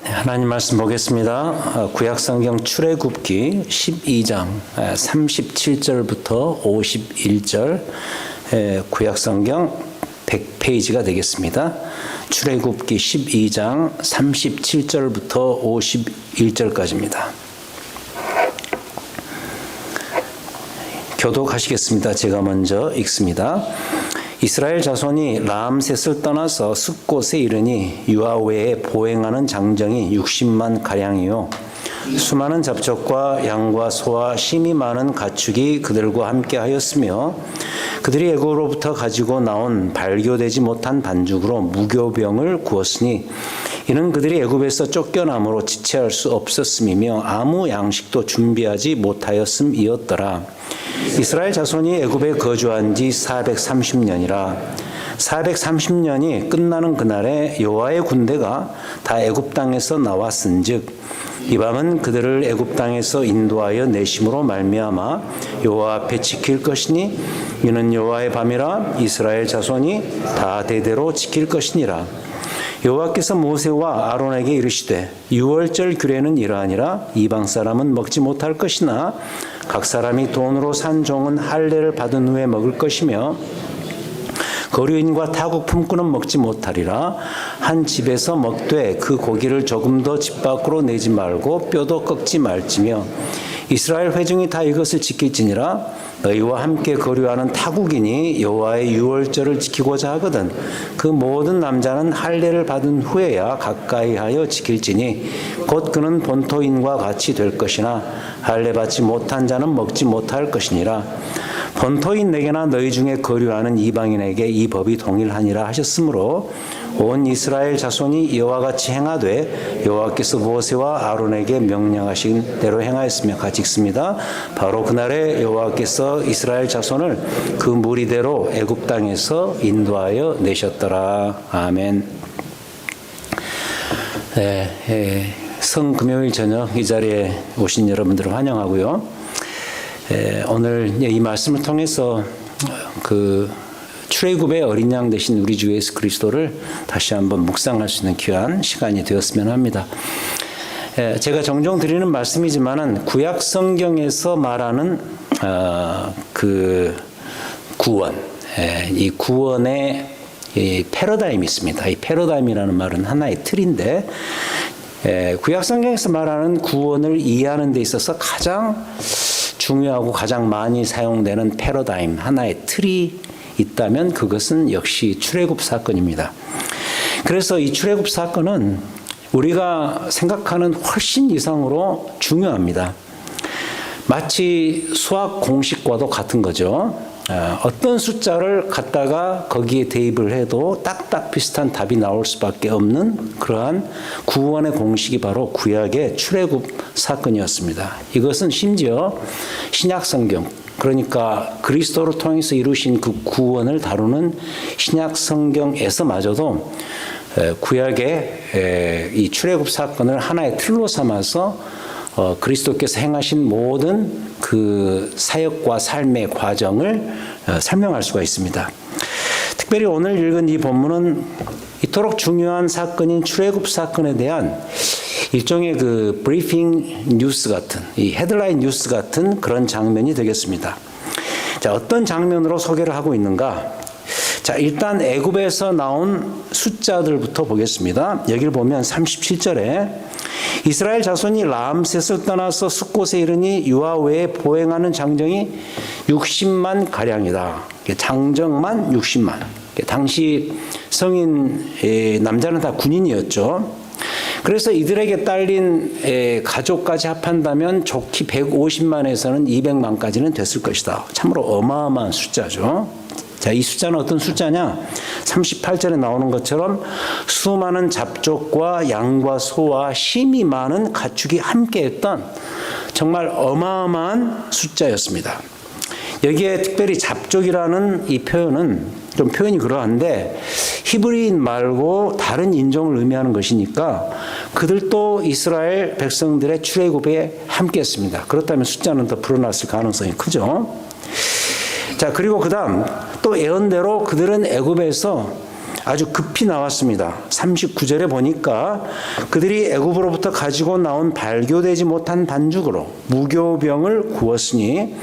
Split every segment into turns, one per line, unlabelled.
하나님 말씀 보겠습니다. 구약성경 출애굽기 12장 37절부터 51절, 구약성경 100페이지가 되겠습니다. 출애굽기 12장 37절부터 51절까지입니다. 교독하시겠습니다. 제가 먼저 읽습니다. 이스라엘 자손이 라암셋을 떠나서 숫곳에 이르니 유아 외에 보행하는 장정이 60만 가량이요 수많은 잡족과 양과 소와 심이 많은 가축이 그들과 함께 하였으며 그들이 애굽으로부터 가지고 나온 발교되지 못한 반죽으로 무교병을 구웠으니 이는 그들이 애굽에서 쫓겨남으로 지체할 수 없었음이며 아무 양식도 준비하지 못하였음이었더라. 이스라엘 자손이 애굽에 거주한 지 430년이라 430년이 끝나는 그날에 여호와의 군대가 다 애굽 땅에서 나왔은즉 이 밤은 그들을 애굽 땅에서 인도하여 내심으로 말미암아 여호와 앞에 지킬 것이니 이는 여호와의 밤이라 이스라엘 자손이 다 대대로 지킬 것이니라. 여호와께서 모세와 아론에게 이르시되 유월절 규례는 이러하니라. 이방 사람은 먹지 못할 것이나 각 사람이 돈으로 산 종은 할례를 받은 후에 먹을 것이며 거류인과 타국 품꾼은 먹지 못하리라. 한 집에서 먹되 그 고기를 조금 더 집 밖으로 내지 말고 뼈도 꺾지 말지며 이스라엘 회중이 다 이것을 지킬지니라. 너희와 함께 거류하는 타국인이 여호와의 유월절을 지키고자 하거든 그 모든 남자는 할례를 받은 후에야 가까이하여 지킬지니 곧 그는 본토인과 같이 될 것이나 할례 받지 못한 자는 먹지 못할 것이니라. 본토인에게나 너희 중에 거류하는 이방인에게 이 법이 동일하니라 하셨으므로 온 이스라엘 자손이 이와 같이 행하되 여호와께서 모세와 아론에게 명령하신 대로 행하였으며 같이 읽습니다. 바로 그날에 여호와께서 이스라엘 자손을 그 무리대로 애굽 땅에서 인도하여 내셨더라. 아멘. 성금요일 저녁 이 자리에 오신 여러분들을 환영하고요. 오늘 이 말씀을 통해서 그 출애굽의 어린 양 되신 우리 주 예수 그리스도를 다시 한번 묵상할 수 있는 귀한 시간이 되었으면 합니다. 제가 종종 드리는 말씀이지만은 구약 성경에서 말하는 그 구원, 이 구원의 이 패러다임이 있습니다. 이 패러다임이라는 말은 하나의 틀인데 구약 성경에서 말하는 구원을 이해하는 데 있어서 가장 중요하고 가장 많이 사용되는 패러다임, 하나의 틀이 있다면 그것은 역시 출애굽 사건입니다. 그래서 이 출애굽 사건은 우리가 생각하는 훨씬 이상으로 중요합니다. 마치 수학 공식과도 같은 거죠. 어떤 숫자를 갖다가 거기에 대입을 해도 딱딱 비슷한 답이 나올 수밖에 없는 그러한 구원의 공식이 바로 구약의 출애굽 사건이었습니다. 이것은 심지어 신약 성경, 그러니까 그리스도를 통해서 이루신 그 구원을 다루는 신약 성경에서마저도 구약의 이 출애굽 사건을 하나의 틀로 삼아서 그리스도께서 행하신 모든 그 사역과 삶의 과정을 설명할 수가 있습니다. 특별히 오늘 읽은 이 본문은 이토록 중요한 사건인 출애굽 사건에 대한 일종의 그 브리핑 뉴스 같은, 이 헤드라인 뉴스 같은 그런 장면이 되겠습니다. 자, 어떤 장면으로 소개를 하고 있는가? 자, 일단 애굽에서 나온 숫자들부터 보겠습니다. 여기를 보면 37절에 이스라엘 자손이 라암셋을 떠나서 숫곳에 이르니 유아 외에 보행하는 장정이 60만 가량이다. 장정만 60만. 당시 성인 남자는 다 군인이었죠. 그래서 이들에게 딸린 가족까지 합한다면 좋기 150만에서는 200만까지는 됐을 것이다. 참으로 어마어마한 숫자죠. 자, 이 숫자는 어떤 숫자냐? 38절에 나오는 것처럼 수많은 잡족과 양과 소와 심이 많은 가축이 함께했던 정말 어마어마한 숫자였습니다. 여기에 특별히 잡족이라는 이 표현은 좀 표현이 그러한데 히브리인 말고 다른 인종을 의미하는 것이니까 그들도 이스라엘 백성들의 출애굽에 함께했습니다. 그렇다면 숫자는 더 불어났을 가능성이 크죠. 자, 그리고 그 다음 또 예언대로 그들은 애굽에서 아주 급히 나왔습니다. 39절에 보니까 그들이 애굽으로부터 가지고 나온 발교되지 못한 반죽으로 무교병을 구웠으니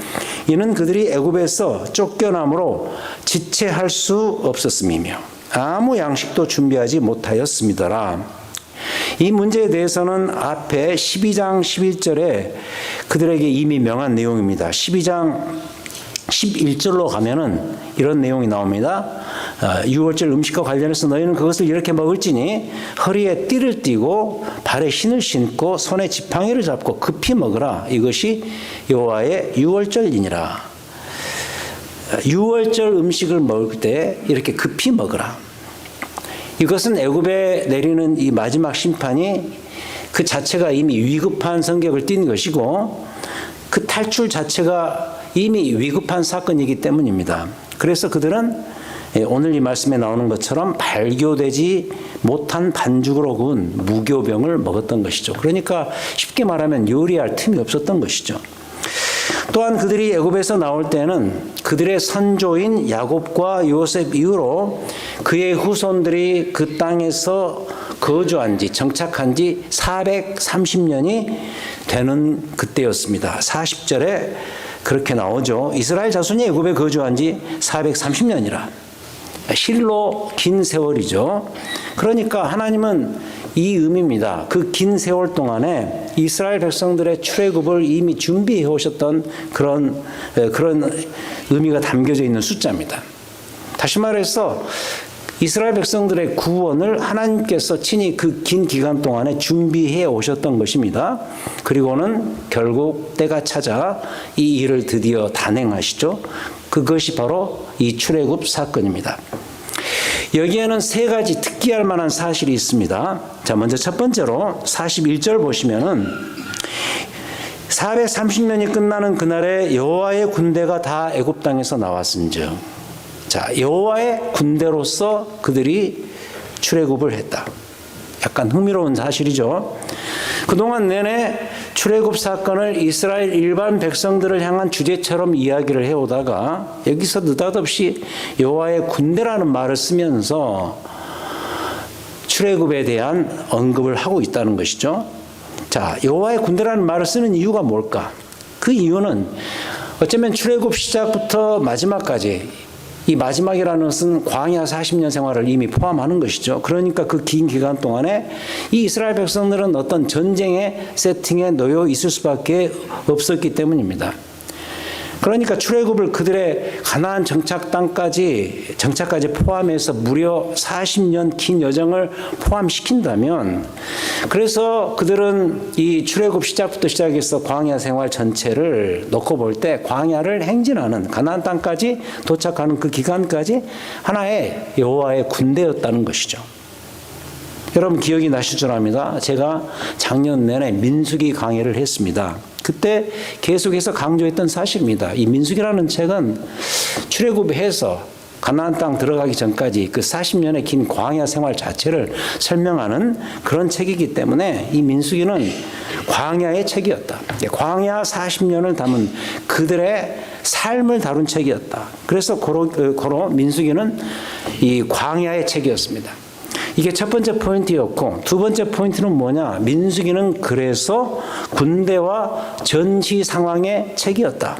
이는 그들이 애굽에서 쫓겨남으로 지체할 수 없었음이며 아무 양식도 준비하지 못하였음이더라. 이 문제에 대해서는 앞에 12장 11절에 그들에게 이미 명한 내용입니다. 12장 11절로 가면은 이런 내용이 나옵니다. 6월절 음식과 관련해서 너희는 그것을 이렇게 먹을지니 허리에 띠를 띠고 발에 신을 신고 손에 지팡이를 잡고 급히 먹으라. 이것이 여호와의 6월절이니라. 6월절 음식을 먹을 때 이렇게 급히 먹으라. 이것은 애굽에 내리는 이 마지막 심판이 그 자체가 이미 위급한 성격을 띈 것이고 그 탈출 자체가 이미 위급한 사건이기 때문입니다. 그래서 그들은 오늘 이 말씀에 나오는 것처럼 발교되지 못한 반죽으로 구운 무교병을 먹었던 것이죠. 그러니까 쉽게 말하면 요리할 틈이 없었던 것이죠. 또한 그들이 애굽에서 나올 때는 그들의 선조인 야곱과 요셉 이후로 그의 후손들이 그 땅에서 거주한 지 정착한 지 430년이 되는 그때였습니다. 40절에 그렇게 나오죠. 이스라엘 자손이 애굽에 거주한 지 430년이라. 실로 긴 세월이죠. 그러니까 하나님은 이 의미입니다. 그 긴 세월 동안에 이스라엘 백성들의 출애굽을 이미 준비해 오셨던 그런 의미가 담겨져 있는 숫자입니다. 다시 말해서 이스라엘 백성들의 구원을 하나님께서 친히 그 긴 기간 동안에 준비해 오셨던 것입니다. 그리고는 결국 때가 찾아 이 일을 드디어 단행하시죠. 그것이 바로 이 출애굽 사건입니다. 여기에는 세 가지 특기할 만한 사실이 있습니다. 자, 먼저 첫 번째로 41절 보시면은 430년이 끝나는 그날에 여호와의 군대가 다 애굽 땅에서 나왔은즉, 자, 여호와의 군대로서 그들이 출애굽을 했다. 약간 흥미로운 사실이죠. 그동안 내내 출애굽 사건을 이스라엘 일반 백성들을 향한 주제처럼 이야기를 해오다가 여기서 느닷없이 여호와의 군대라는 말을 쓰면서 출애굽에 대한 언급을 하고 있다는 것이죠. 자, 여호와의 군대라는 말을 쓰는 이유가 뭘까? 그 이유는 어쩌면 출애굽 시작부터 마지막까지, 이 마지막이라는 것은 광야 40년 생활을 이미 포함하는 것이죠. 그러니까 그 긴 기간 동안에 이 이스라엘 백성들은 어떤 전쟁의 세팅에 놓여 있을 수밖에 없었기 때문입니다. 그러니까 출애굽을 그들의 가나안 정착까지 포함해서 무려 40년 긴 여정을 포함시킨다면, 그래서 그들은 이 출애굽 시작부터 시작해서 광야 생활 전체를 놓고 볼 때 광야를 행진하는 가나안 땅까지 도착하는 그 기간까지 하나의 여호와의 군대였다는 것이죠. 여러분 기억이 나실 줄 압니다. 제가 작년 내내 민수기 강의를 했습니다. 그때 계속해서 강조했던 사실입니다. 이 민수기라는 책은 출애굽해서 가나안 땅 들어가기 전까지 그 40년의 긴 광야 생활 자체를 설명하는 그런 책이기 때문에 이 민수기는 광야의 책이었다. 광야 40년을 담은 그들의 삶을 다룬 책이었다. 그래서 고로 민수기는 이 광야의 책이었습니다. 이게 첫 번째 포인트였고, 두 번째 포인트는 뭐냐? 민수기는 그래서 군대와 전시 상황의 책이었다.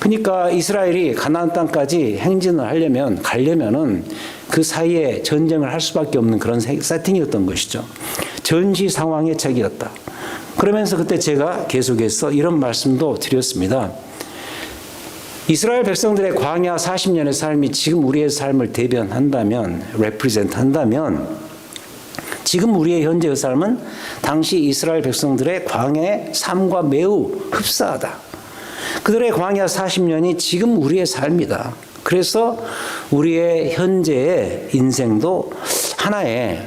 그러니까 이스라엘이 가나안 땅까지 행진을 가려면은 그 사이에 전쟁을 할 수밖에 없는 그런 세팅이었던 것이죠. 전시 상황의 책이었다. 그러면서 그때 제가 계속해서 이런 말씀도 드렸습니다. 이스라엘 백성들의 광야 40년의 삶이 지금 우리의 삶을 대변한다면, represent 한다면, 지금 우리의 현재의 삶은 당시 이스라엘 백성들의 광야의 삶과 매우 흡사하다. 그들의 광야 40년이 지금 우리의 삶이다. 그래서 우리의 현재의 인생도 하나의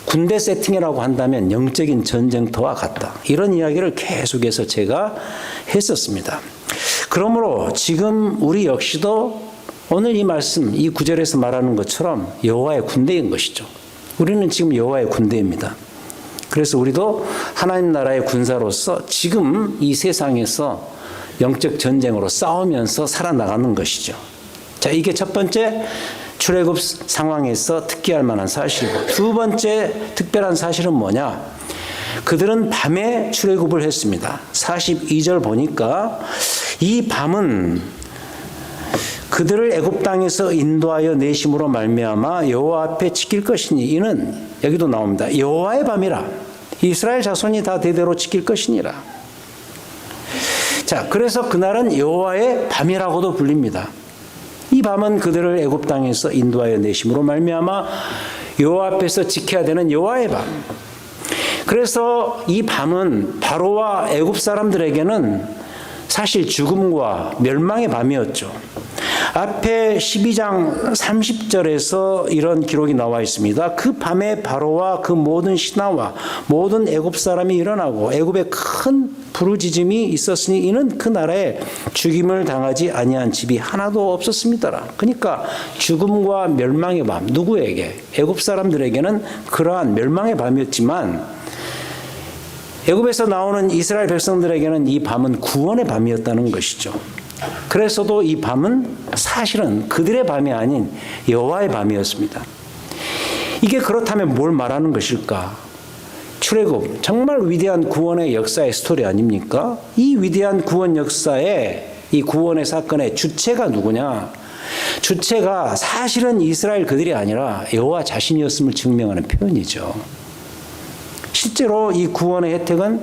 군대 세팅이라고 한다면 영적인 전쟁터와 같다. 이런 이야기를 계속해서 제가 했었습니다. 그러므로 지금 우리 역시도 오늘 이 말씀, 이 구절에서 말하는 것처럼 여호와의 군대인 것이죠. 우리는 지금 여호와의 군대입니다. 그래서 우리도 하나님 나라의 군사로서 지금 이 세상에서 영적 전쟁으로 싸우면서 살아나가는 것이죠. 자, 이게 첫 번째 출애굽 상황에서 특기할 만한 사실이고, 두 번째 특별한 사실은 뭐냐? 그들은 밤에 출애굽을 했습니다. 42절 보니까 이 밤은 그들을 애굽 땅에서 인도하여 내심으로 말미암아 여호와 앞에 지킬 것이니, 이는 여기도 나옵니다. 여호와의 밤이라. 이스라엘 자손이 다 대대로 지킬 것이니라. 자, 그래서 그날은 여호와의 밤이라고도 불립니다. 이 밤은 그들을 애굽 땅에서 인도하여 내심으로 말미암아 여호와 앞에서 지켜야 되는 여호와의 밤. 그래서 이 밤은 바로와 애굽 사람들에게는 사실 죽음과 멸망의 밤이었죠. 앞에 12장 30절에서 이런 기록이 나와 있습니다. 그 밤에 바로와 그 모든 신하와 모든 애굽 사람이 일어나고 애굽에 큰 부르짖음이 있었으니 이는 그 나라에 죽임을 당하지 아니한 집이 하나도 없었습니다. 그러니까 죽음과 멸망의 밤, 누구에게? 애굽 사람들에게는 그러한 멸망의 밤이었지만 애굽에서 나오는 이스라엘 백성들에게는 이 밤은 구원의 밤이었다는 것이죠. 그래서도 이 밤은 사실은 그들의 밤이 아닌 여호와의 밤이었습니다. 이게 그렇다면 뭘 말하는 것일까? 출애굽, 정말 위대한 구원의 역사의 스토리 아닙니까? 이 위대한 구원 역사의 이 구원의 사건의 주체가 누구냐? 주체가 사실은 이스라엘 그들이 아니라 여호와 자신이었음을 증명하는 표현이죠. 실제로 이 구원의 혜택은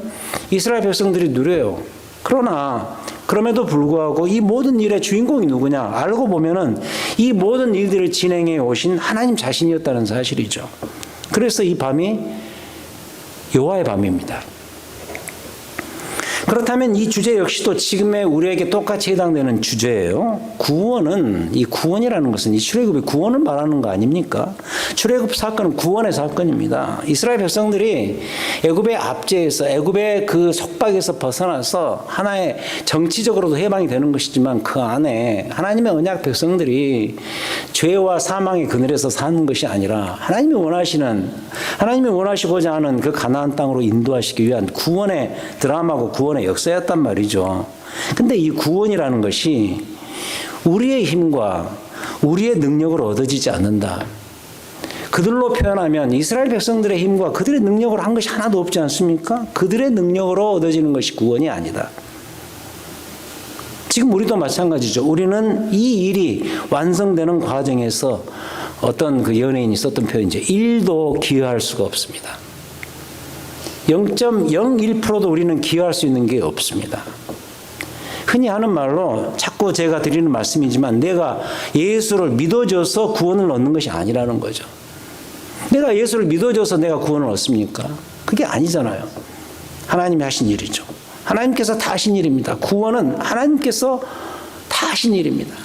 이스라엘 백성들이 누려요. 그러나 그럼에도 불구하고 이 모든 일의 주인공이 누구냐? 알고 보면은 이 모든 일들을 진행해 오신 하나님 자신이었다는 사실이죠. 그래서 이 밤이 여호와의 밤입니다. 그렇다면 이 주제 역시도 지금의 우리에게 똑같이 해당되는 주제예요. 구원은, 이 구원이라는 것은 이 출애굽의 구원을 말하는 거 아닙니까? 출애굽 사건은 구원의 사건입니다. 이스라엘 백성들이 애굽의 압제에서, 애굽의 그 속박에서 벗어나서 하나의 정치적으로도 해방이 되는 것이지만 그 안에 하나님의 언약 백성들이 죄와 사망의 그늘에서 사는 것이 아니라 하나님이 원하시고자 하는 그 가나안 땅으로 인도하시기 위한 구원의 드라마고 구원의 역사였단 말이죠. 근데 이 구원이라는 것이 우리의 힘과 우리의 능력으로 얻어지지 않는다. 그들로 표현하면 이스라엘 백성들의 힘과 그들의 능력으로 한 것이 하나도 없지 않습니까? 그들의 능력으로 얻어지는 것이 구원이 아니다. 지금 우리도 마찬가지죠. 우리는 이 일이 완성되는 과정에서 어떤 그 연예인이 썼던 표현이죠. 1도 기여할 수가 없습니다. 0.01%도 우리는 기여할 수 있는 게 없습니다. 흔히 하는 말로 자꾸 제가 드리는 말씀이지만 내가 예수를 믿어줘서 구원을 얻는 것이 아니라는 거죠. 내가 예수를 믿어줘서 내가 구원을 얻습니까? 그게 아니잖아요. 하나님이 하신 일이죠. 하나님께서 다 하신 일입니다. 구원은 하나님께서 다 하신 일입니다.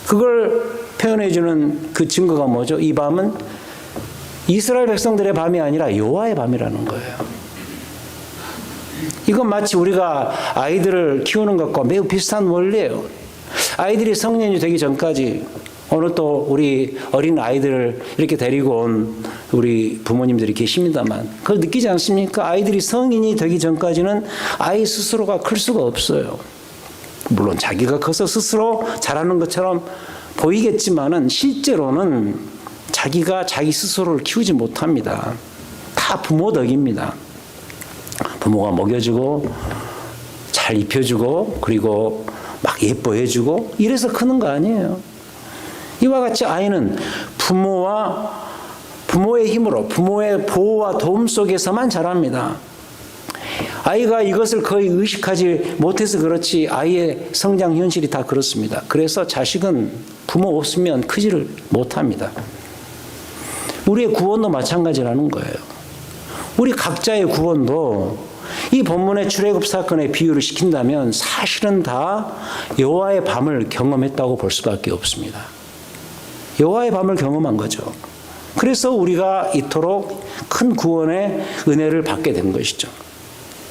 그걸 표현해주는 그 증거가 뭐죠? 이 밤은 이스라엘 백성들의 밤이 아니라 여호와의 밤이라는 거예요. 이건 마치 우리가 아이들을 키우는 것과 매우 비슷한 원리예요. 아이들이 성년이 되기 전까지 오늘 또 우리 어린 아이들을 이렇게 데리고 온 우리 부모님들이 계십니다만 그걸 느끼지 않습니까? 아이들이 성인이 되기 전까지는 아이 스스로가 클 수가 없어요. 물론 자기가 커서 스스로 잘하는 것처럼 보이겠지만은 실제로는 자기가 자기 스스로를 키우지 못합니다. 다 부모 덕입니다. 부모가 먹여주고 잘 입혀주고 그리고 막 예뻐해주고 이래서 크는 거 아니에요. 이와 같이 아이는 부모의 힘으로 부모의 보호와 도움 속에서만 자랍니다. 아이가 이것을 거의 의식하지 못해서 그렇지 아이의 성장 현실이 다 그렇습니다. 그래서 자식은 부모 없으면 크지를 못합니다. 우리의 구원도 마찬가지라는 거예요. 우리 각자의 구원도 이 본문의 출애굽 사건에 비유를 시킨다면 사실은 다 여호와의 밤을 경험했다고 볼 수밖에 없습니다. 여호와의 밤을 경험한 거죠. 그래서 우리가 이토록 큰 구원의 은혜를 받게 된 것이죠.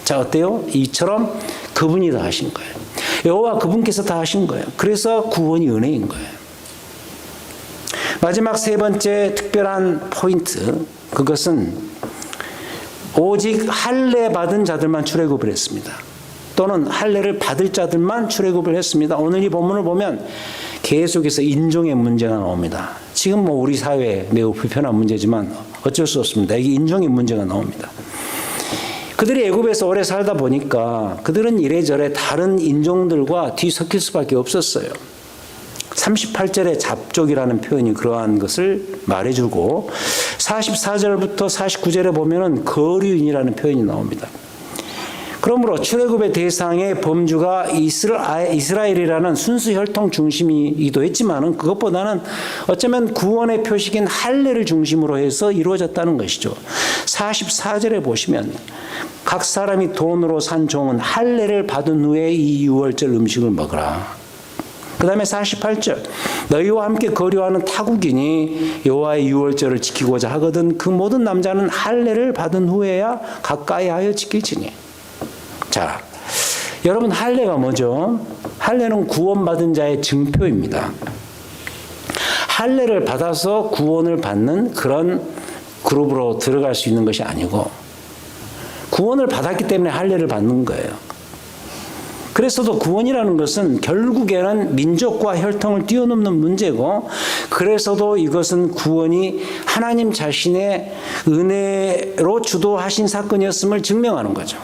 자, 어때요? 이처럼 그분이 다 하신 거예요. 여호와 그분께서 다 하신 거예요. 그래서 구원이 은혜인 거예요. 마지막 세 번째 특별한 포인트, 그것은 오직 할례 받은 자들만 출애굽을 했습니다. 또는 할례를 받을 자들만 출애굽을 했습니다. 오늘 이 본문을 보면 계속해서 인종의 문제가 나옵니다. 지금 우리 사회에 매우 불편한 문제지만 어쩔 수 없습니다. 이게 인종의 문제가 나옵니다. 그들이 애굽에서 오래 살다 보니까 그들은 이래저래 다른 인종들과 뒤섞일 수밖에 없었어요. 38절의 잡족이라는 표현이 그러한 것을 말해주고 44절부터 49절에 보면은 거류인이라는 표현이 나옵니다. 그러므로 출애굽의 대상의 범주가 이스라엘이라는 순수 혈통 중심이기도 했지만은 그것보다는 어쩌면 구원의 표식인 할례를 중심으로 해서 이루어졌다는 것이죠. 44절에 보시면 각 사람이 돈으로 산 종은 할례를 받은 후에 이 유월절 음식을 먹으라. 그 다음에 48절 너희와 함께 거류하는 타국인이 여호와의 유월절을 지키고자 하거든 그 모든 남자는 할례를 받은 후에야 가까이 하여 지킬지니. 자, 여러분 할례가 뭐죠? 할례는 구원받은 자의 증표입니다. 할례를 받아서 구원을 받는 그런 그룹으로 들어갈 수 있는 것이 아니고 구원을 받았기 때문에 할례를 받는 거예요. 그래서도 구원이라는 것은 결국에는 민족과 혈통을 뛰어넘는 문제고 그래서도 이것은 구원이 하나님 자신의 은혜로 주도하신 사건이었음을 증명하는 거죠.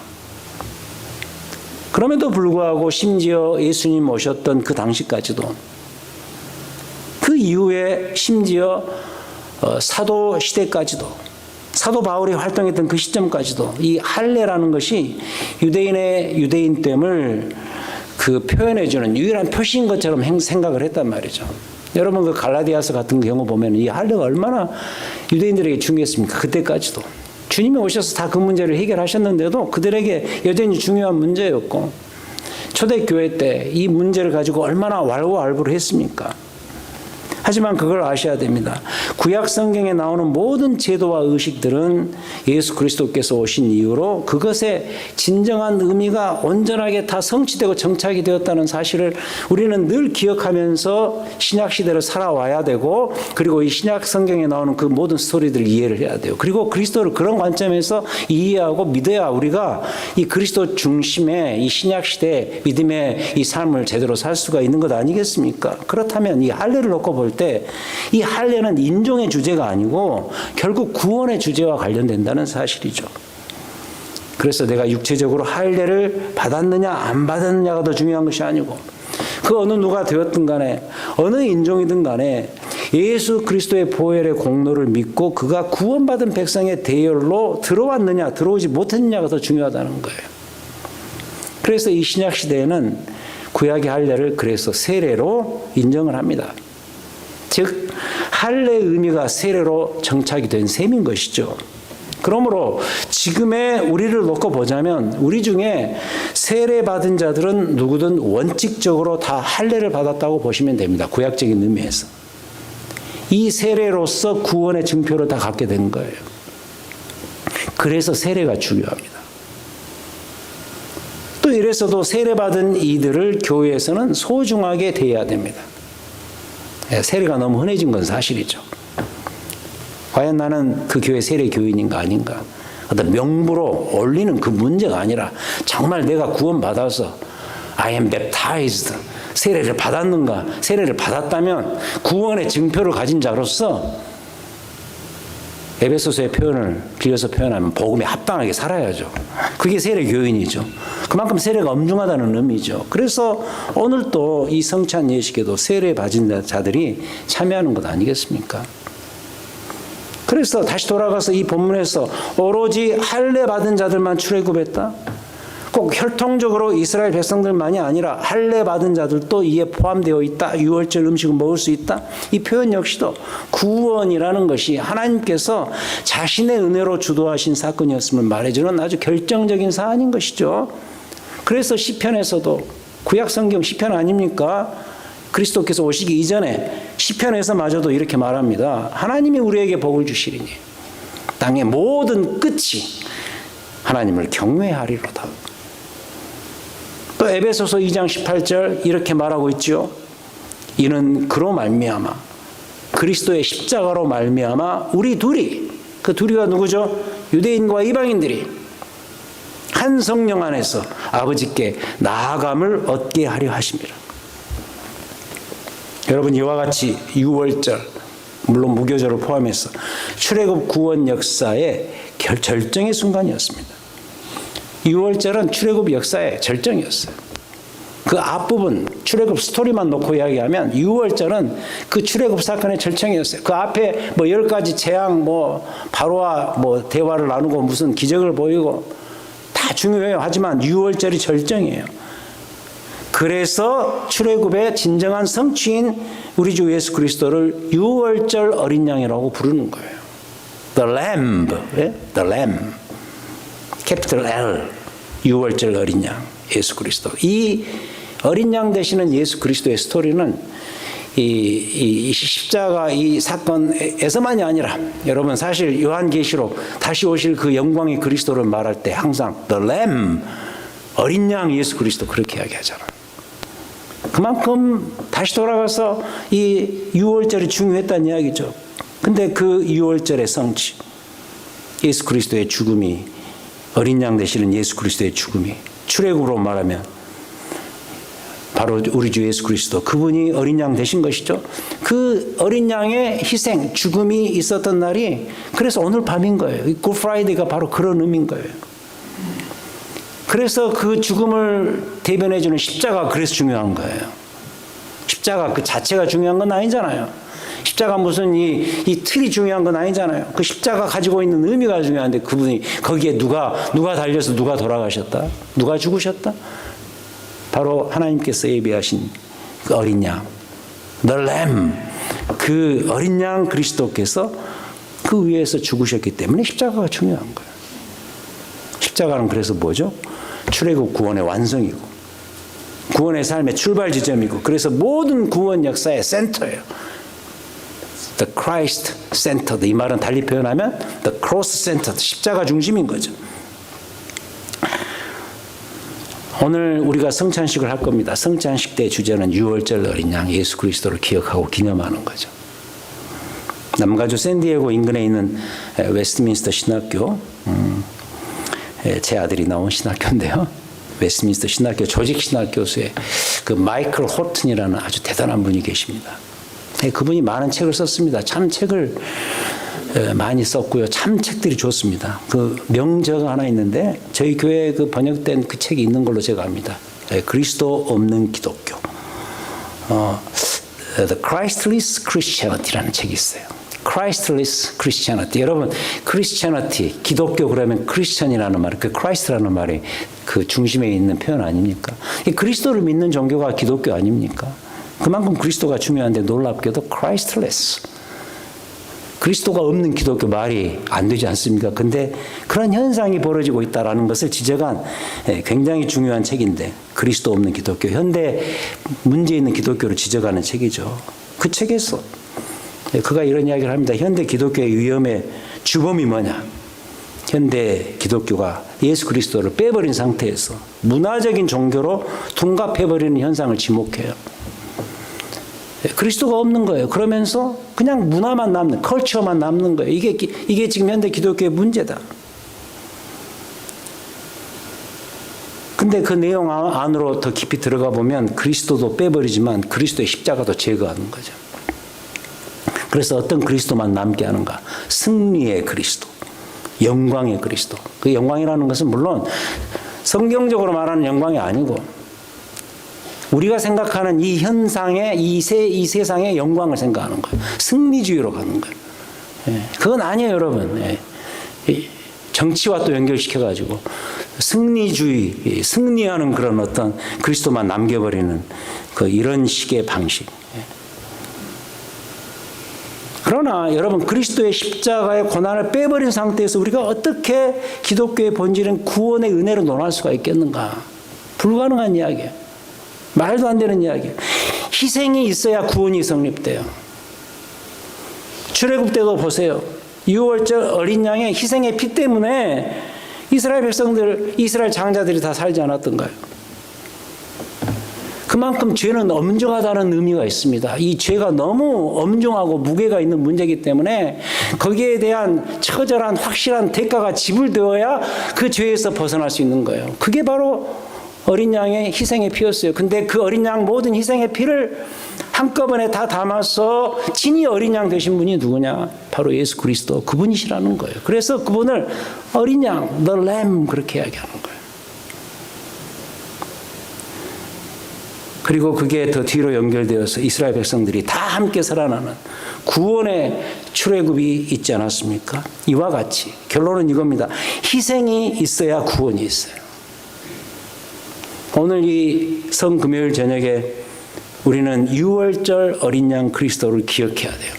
그럼에도 불구하고 심지어 예수님 오셨던 그 당시까지도 그 이후에 심지어 사도 시대까지도 사도 바울이 활동했던 그 시점까지도 이 할례라는 것이 유대인의 유대인됨을 표현해주는 유일한 표시인 것처럼 생각을 했단 말이죠. 여러분 그 갈라디아서 같은 경우 보면 이 할례가 얼마나 유대인들에게 중요했습니까? 그때까지도. 주님이 오셔서 다 그 문제를 해결하셨는데도 그들에게 여전히 중요한 문제였고 초대교회 때 이 문제를 가지고 얼마나 왈가왈부를 했습니까? 하지만 그걸 아셔야 됩니다. 구약 성경에 나오는 모든 제도와 의식들은 예수 그리스도께서 오신 이후로 그것의 진정한 의미가 온전하게 다 성취되고 정착이 되었다는 사실을 우리는 늘 기억하면서 신약 시대를 살아와야 되고 그리고 이 신약 성경에 나오는 그 모든 스토리들을 이해를 해야 돼요. 그리고 그리스도를 그런 관점에서 이해하고 믿어야 우리가 이 그리스도 중심의 이 신약 시대 믿음의 이 삶을 제대로 살 수가 있는 것 아니겠습니까? 그렇다면 이 할례를 놓고 볼 때 이 할례는 인종의 주제가 아니고 결국 구원의 주제와 관련된다는 사실이죠. 그래서 내가 육체적으로 할례를 받았느냐 안 받았느냐가 더 중요한 것이 아니고 그 어느 누가 되었든 간에 어느 인종이든 간에 예수 그리스도의 보혈의 공로를 믿고 그가 구원받은 백성의 대열로 들어왔느냐 들어오지 못했느냐가 더 중요하다는 거예요. 그래서 이 신약 시대에는 구약의 할례를 그래서 세례로 인정을 합니다. 즉 할례의 의미가 세례로 정착이 된 셈인 것이죠. 그러므로 지금의 우리를 놓고 보자면 우리 중에 세례받은 자들은 누구든 원칙적으로 다 할례를 받았다고 보시면 됩니다. 구약적인 의미에서. 이 세례로서 구원의 증표를 다 갖게 된 거예요. 그래서 세례가 중요합니다. 또 이래서도 세례받은 이들을 교회에서는 소중하게 대해야 됩니다. 세례가 너무 흔해진 건 사실이죠. 과연 나는 그 교회 세례 교인인가 아닌가? 어떤 명부로 올리는 그 문제가 아니라 정말 내가 구원받아서 I am baptized 세례를 받았는가? 세례를 받았다면 구원의 증표를 가진 자로서 에베소서의 표현을 빌려서 표현하면 복음에 합당하게 살아야죠. 그게 세례 교인이죠. 그만큼 세례가 엄중하다는 의미죠. 그래서 오늘 또 이 성찬 예식에도 세례 받은 자들이 참여하는 것 아니겠습니까? 그래서 다시 돌아가서 이 본문에서 오로지 할례 받은 자들만 출애굽했다. 꼭 혈통적으로 이스라엘 백성들만이 아니라 할례 받은 자들도 이에 포함되어 있다. 유월절 음식을 먹을 수 있다. 이 표현 역시도 구원이라는 것이 하나님께서 자신의 은혜로 주도하신 사건이었음을 말해주는 아주 결정적인 사안인 것이죠. 그래서 시편에서도 구약 성경 시편 아닙니까? 그리스도께서 오시기 이전에 시편에서마저도 이렇게 말합니다. 하나님이 우리에게 복을 주시리니 땅의 모든 끝이 하나님을 경외하리로다. 또 에베소서 2장 18절 이렇게 말하고 있죠. 이는 그로 말미암아 그리스도의 십자가로 말미암아 우리 둘이 그 둘이가 누구죠? 유대인과 이방인들이 한 성령 안에서 아버지께 나아감을 얻게 하려 하십니다. 여러분, 이와 같이 유월절, 물론 무교절을 포함해서 출애굽 구원 역사의 절정의 순간이었습니다. 유월절은 출애굽 역사의 절정이었어요. 그 앞부분 출애굽 스토리만 놓고 이야기하면 유월절은 그 출애굽 사건의 절정이었어요. 그 앞에 뭐 10가지 재앙, 뭐 바로와 뭐 대화를 나누고 무슨 기적을 보이고 다 중요해요. 하지만 유월절이 절정이에요. 그래서 출애굽의 진정한 성취인 우리 주 예수 그리스도를 유월절 어린 양이라고 부르는 거예요. The Lamb, The Lamb, 캐피털 L, 유월절 어린 양 예수 그리스도. 이 어린 양 되시는 예수 그리스도의 스토리는 이 십자가 이 사건에서만이 아니라, 여러분 사실 요한계시록 다시 오실 그 영광의 그리스도를 말할 때 항상 The Lamb, 어린 양 예수 그리스도 그렇게 이야기하잖아요. 그만큼 다시 돌아가서 이 유월절이 중요했다는 이야기죠. 근데 그 유월절의 성취, 예수 그리스도의 죽음이, 어린 양 되시는 예수 그리스도의 죽음이, 출애굽으로 말하면 바로 우리 주 예수 그리스도, 그분이 어린 양 되신 것이죠. 그 어린 양의 희생, 죽음이 있었던 날이 그래서 오늘 밤인 거예요. 굿 프라이데이가 바로 그런 의미인 거예요. 그래서 그 죽음을 대변해주는 십자가, 그래서 중요한 거예요. 십자가 그 자체가 중요한 건 아니잖아요. 십자가 무슨 이 틀이 중요한 건 아니잖아요. 그 십자가 가지고 있는 의미가 중요한데, 그분이 거기에 누가 달려서 누가 돌아가셨다? 누가 죽으셨다? 바로 하나님께서 예비하신 그 어린 양, The Lamb, 그 어린 양 그리스도께서 그 위에서 죽으셨기 때문에 십자가가 중요한 거예요. 십자가는 그래서 뭐죠? 출애굽 구원의 완성이고 구원의 삶의 출발 지점이고, 그래서 모든 구원 역사의 센터예요. The Christ centered, 이 말은 달리 표현하면 The cross centered, 십자가 중심인 거죠. 오늘 우리가 성찬식을 할 겁니다. 성찬식 때 주제는 유월절 어린 양 예수 그리스도를 기억하고 기념하는 거죠. 남가주 샌디에고 인근에 있는 웨스트민스터 신학교, 제 아들이 나온 신학교인데요. 웨스트민스터 신학교 조직 신학 교수의 그 마이클 호튼이라는 아주 대단한 분이 계십니다. 그분이 많은 책을 썼습니다. 참 책을 많이 썼고요. 참 책들이 좋습니다. 그 명저가 하나 있는데 저희 교회에 그 번역된 그 책이 있는 걸로 제가 압니다. 그리스도 없는 기독교. The Christless Christianity라는 책이 있어요. Christless Christianity. 여러분, Christianity, 기독교 그러면 Christian이라는 말, 그 Christ라는 말이 그 중심에 있는 표현 아닙니까? 그리스도를 믿는 종교가 기독교 아닙니까? 그만큼 그리스도가 중요한데 놀랍게도 Christless. 그리스도가 없는 기독교 말이 안 되지 않습니까? 근데 그런 현상이 벌어지고 있다는 것을 지적한 굉장히 중요한 책인데, 그리스도 없는 기독교, 현대 문제 있는 기독교를 지적하는 책이죠. 그 책에서 그가 이런 이야기를 합니다. 현대 기독교의 위험의 주범이 뭐냐? 현대 기독교가 예수 그리스도를 빼버린 상태에서 문화적인 종교로 둔갑해버리는 현상을 지목해요. 그리스도가 없는 거예요. 그러면서 그냥 문화만 남는, 컬처만 남는 거예요. 이게 지금 현대 기독교의 문제다. 근데 그 내용 안으로 더 깊이 들어가 보면 그리스도도 빼버리지만 그리스도의 십자가도 제거하는 거죠. 그래서 어떤 그리스도만 남게 하는가? 승리의 그리스도, 영광의 그리스도. 그 영광이라는 것은 물론 성경적으로 말하는 영광이 아니고 우리가 생각하는 이 현상의 이 세상의 영광을 생각하는 거예요. 승리주의로 가는 거예요. 그건 아니에요, 여러분. 정치와 또 연결시켜가지고 승리주의, 승리하는 그런 어떤 그리스도만 남겨버리는 그 이런 식의 방식. 그러나 여러분, 그리스도의 십자가의 고난을 빼버린 상태에서 우리가 어떻게 기독교의 본질은 구원의 은혜로 논할 수가 있겠는가? 불가능한 이야기예요. 말도 안 되는 이야기예요. 희생이 있어야 구원이 성립돼요. 출애굽 때도 보세요. 유월절 어린 양의 희생의 피 때문에 이스라엘 백성들, 이스라엘 장자들이 다 살지 않았던가요? 그만큼 죄는 엄중하다는 의미가 있습니다. 이 죄가 너무 엄중하고 무게가 있는 문제이기 때문에 거기에 대한 처절한 확실한 대가가 지불되어야 그 죄에서 벗어날 수 있는 거예요. 그게 바로 어린 양의 희생의 피였어요. 근데 그 어린 양 모든 희생의 피를 한꺼번에 다 담아서 진이 어린 양 되신 분이 누구냐? 바로 예수 그리스도 그분이시라는 거예요. 그래서 그분을 어린 양, the lamb 그렇게 이야기하는 거예요. 그리고 그게 더 뒤로 연결되어서 이스라엘 백성들이 다 함께 살아나는 구원의 출애굽이 있지 않았습니까? 이와 같이 결론은 이겁니다. 희생이 있어야 구원이 있어요. 오늘 이 성금요일 저녁에 우리는 유월절 어린 양 그리스도를 기억해야 돼요.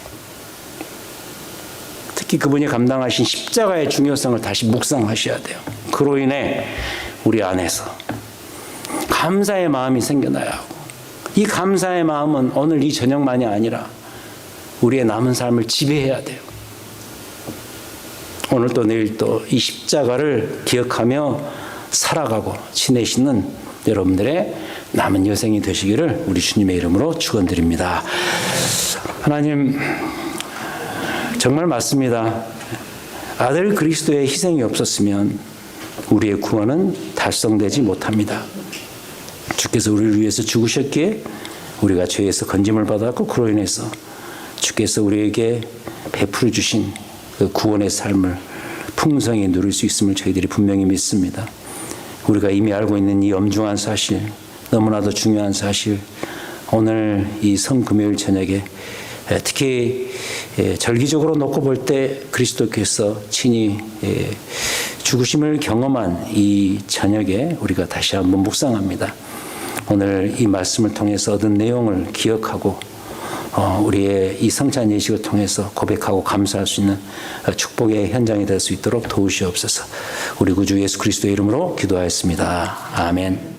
특히 그분이 감당하신 십자가의 중요성을 다시 묵상하셔야 돼요. 그로 인해 우리 안에서 감사의 마음이 생겨나야 하고, 이 감사의 마음은 오늘 이 저녁만이 아니라 우리의 남은 삶을 지배해야 돼요. 오늘 또 내일 또 이 십자가를 기억하며 살아가고 지내시는 여러분들의 남은 여생이 되시기를 우리 주님의 이름으로 축원드립니다. 하나님, 정말 맞습니다. 아들 그리스도의 희생이 없었으면 우리의 구원은 달성되지 못합니다. 주께서 우리를 위해서 죽으셨기에 우리가 죄에서 건짐을 받았고, 그로 인해서 주께서 우리에게 베풀어 주신 그 구원의 삶을 풍성히 누릴 수 있음을 저희들이 분명히 믿습니다. 우리가 이미 알고 있는 이 엄중한 사실, 너무나도 중요한 사실, 오늘 이 성금요일 저녁에 특히 절기적으로 놓고 볼 때 그리스도께서 친히 죽으심을 경험한 이 저녁에 우리가 다시 한번 묵상합니다. 오늘 이 말씀을 통해서 얻은 내용을 기억하고 우리의 이 성찬 예식을 통해서 고백하고 감사할 수 있는 축복의 현장이 될 수 있도록 도우시옵소서. 우리 구주 예수 그리스도의 이름으로 기도하였습니다. 아멘.